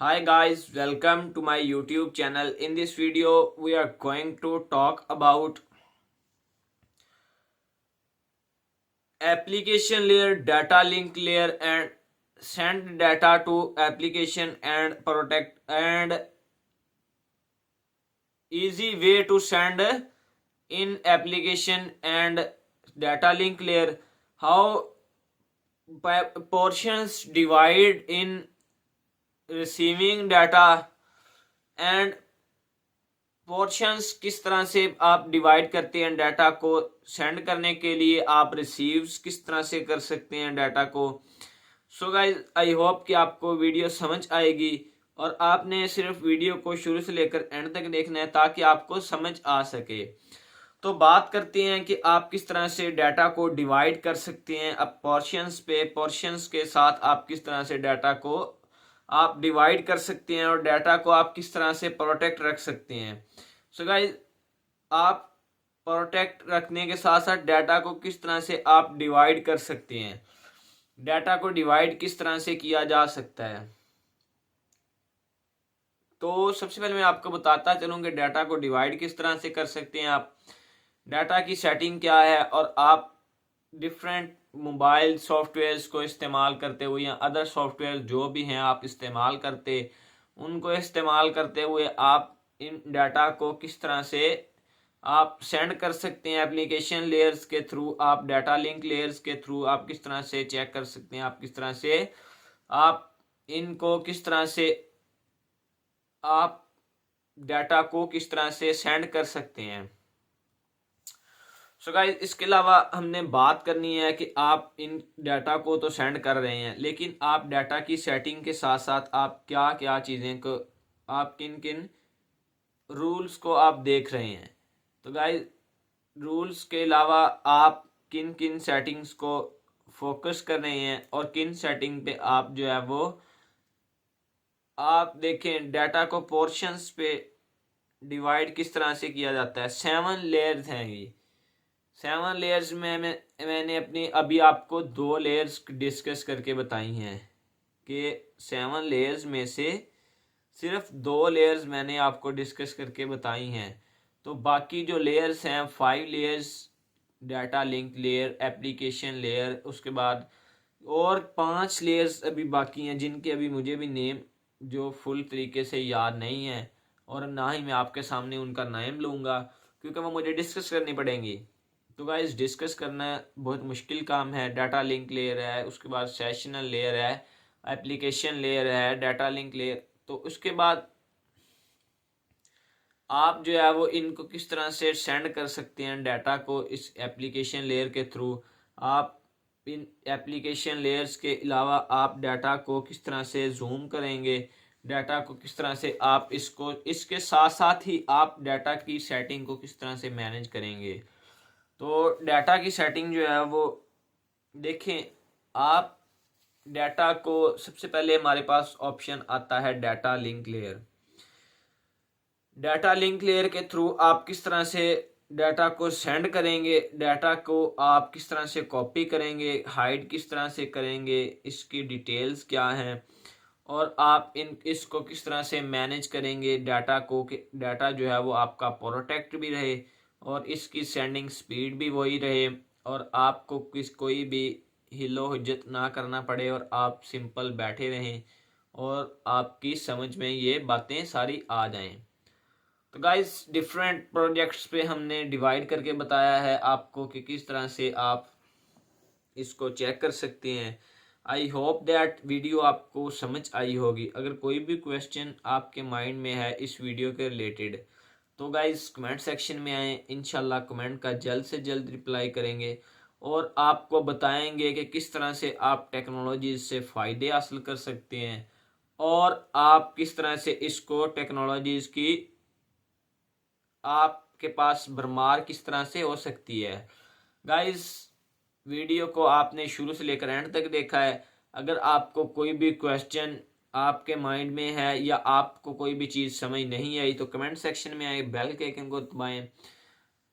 Hi guys, welcome to my YouTube channel. In this video, we are going to talk about application layer, data link layer, and send data to application and protect and easy way to send in application and data link layer. How portions divide in receiving data and portions किस तरह से आप divide करते हैं data को send करने के लिए आप रिसीव्स किस तरह से कर सकते हैं डाटा को। सो गाइस आई होप कि आपको वीडियो समझ आएगी और आपने सिर्फ वीडियो को शुरू से लेकर एंड तक देखना है ताकि आपको समझ आ सके। तो बात करते हैं कि आप किस तरह से डाटा को डिवाइड कर सकते हैं। अब पोर्शंस पे पोर्शंस के साथ आप किस तरह से डाटा को आप डिवाइड कर सकते हैं और डाटा को आप किस तरह से प्रोटेक्ट रख सकते हैं। सो गाइस आप प्रोटेक्ट रखने के साथ साथ डाटा को किस तरह से आप डिवाइड कर सकते हैं। डाटा को डिवाइड किस तरह से किया जा सकता है, तो सबसे पहले मैं आपको बताता चलूँ कि डाटा को डिवाइड किस तरह से कर सकते हैं आप। डाटा की सेटिंग क्या है और आप डिफरेंट मोबाइल सॉफ्टवेयर्स को इस्तेमाल करते हुए या अदर सॉफ्टवेयर जो भी हैं आप इस्तेमाल करते उनको इस्तेमाल करते हुए आप इन डाटा को किस तरह से आप सेंड कर सकते हैं। एप्लीकेशन लेयर्स के थ्रू आप डाटा लिंक लेयर्स के थ्रू आप किस तरह से चेक कर सकते हैं, आप किस तरह से आप इनको किस तरह से आप डाटा को किस तरह से सेंड कर सकते हैं। सो गाइस इसके अलावा हमने बात करनी है कि आप इन डाटा को तो सेंड कर रहे हैं लेकिन आप डाटा की सेटिंग के साथ साथ आप क्या क्या चीज़ें को आप किन किन रूल्स को आप देख रहे हैं। तो गाइस रूल्स के अलावा आप किन किन सेटिंग्स को फोकस कर रहे हैं और किन सेटिंग पे आप जो है वो आप देखें। डाटा को पोर्शंस पे डिवाइड किस तरह से किया जाता है। 7 लेयर्स हैं ये। 7 लेयर्स में मैंने अपनी अभी आपको 2 लेयर्स डिस्कस करके बताई हैं कि 7 लेयर्स में से सिर्फ 2 लेयर्स मैंने आपको डिस्कस करके बताई हैं। तो बाकी जो लेयर्स हैं 5 layers, data link layer, application layer, उसके बाद और 5 लेयर्स अभी बाकी हैं जिनके अभी मुझे भी नेम जो फुल तरीके से याद नहीं है और ना ही मैं आपके सामने उनका नेम लूँगा क्योंकि वो मुझे डिस्कस करनी पड़ेंगी। तो गाइस डिस्कस करना बहुत मुश्किल काम है। डाटा लिंक लेयर है, उसके बाद सेशनल लेयर है, एप्लीकेशन लेयर है, डाटा लिंक लेयर। तो उसके बाद आप जो है वो इनको किस तरह से सेंड कर सकते हैं डाटा को इस एप्लीकेशन लेयर के थ्रू। आप इन एप्लीकेशन लेयर्स के अलावा आप डाटा को किस तरह से जूम करेंगे, डाटा को किस तरह से आप इसको इसके साथ साथ ही आप डाटा की सेटिंग को किस तरह से मैनेज करेंगे। तो डाटा की सेटिंग जो है वो देखें आप डाटा को सबसे पहले हमारे पास ऑप्शन आता है data link layer. Data link layer के थ्रू आप किस तरह से डाटा को सेंड करेंगे, डाटा को आप किस तरह से कॉपी करेंगे, हाइड किस तरह से करेंगे, इसकी डिटेल्स क्या हैं और आप इसको किस तरह से मैनेज करेंगे डाटा को कि डाटा जो है वो आपका प्रोटेक्ट भी रहे और इसकी सेंडिंग स्पीड भी वही रहे और आपको कोई भी हिलो हिज्जत ना करना पड़े और आप सिंपल बैठे रहें और आपकी समझ में ये बातें सारी आ जाएं। तो गाइस डिफरेंट प्रोजेक्ट्स पे हमने डिवाइड करके बताया है आपको कि किस तरह से आप इसको चेक कर सकते हैं। आई होप दैट वीडियो आपको समझ आई होगी। अगर कोई भी क्वेश्चन आपके माइंड में है इस वीडियो के रिलेटेड तो गाइस कमेंट सेक्शन में आए, इंशाल्लाह कमेंट का जल्द से जल्द रिप्लाई करेंगे और आपको बताएंगे कि किस तरह से आप टेक्नोलॉजी से फ़ायदे हासिल कर सकते हैं और आप किस तरह से इसको टेक्नोलॉजीज़ की आपके पास भरमार किस तरह से हो सकती है। गाइस वीडियो को आपने शुरू से लेकर एंड तक देखा है। अगर आपको कोई भी क्वेश्चन आपके माइंड में है या आपको कोई भी चीज़ समझ नहीं आई तो कमेंट सेक्शन में आए, बेल के आइकन को दबाएं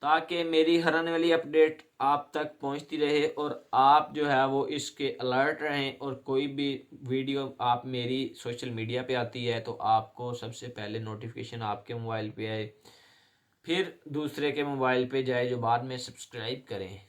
ताकि मेरी हर आने वाली अपडेट आप तक पहुंचती रहे और आप जो है वो इसके अलर्ट रहें। और कोई भी वीडियो आप मेरी सोशल मीडिया पे आती है तो आपको सबसे पहले नोटिफिकेशन आपके मोबाइल पे आए, फिर दूसरे के मोबाइल पे जाए जो बाद में सब्सक्राइब करें।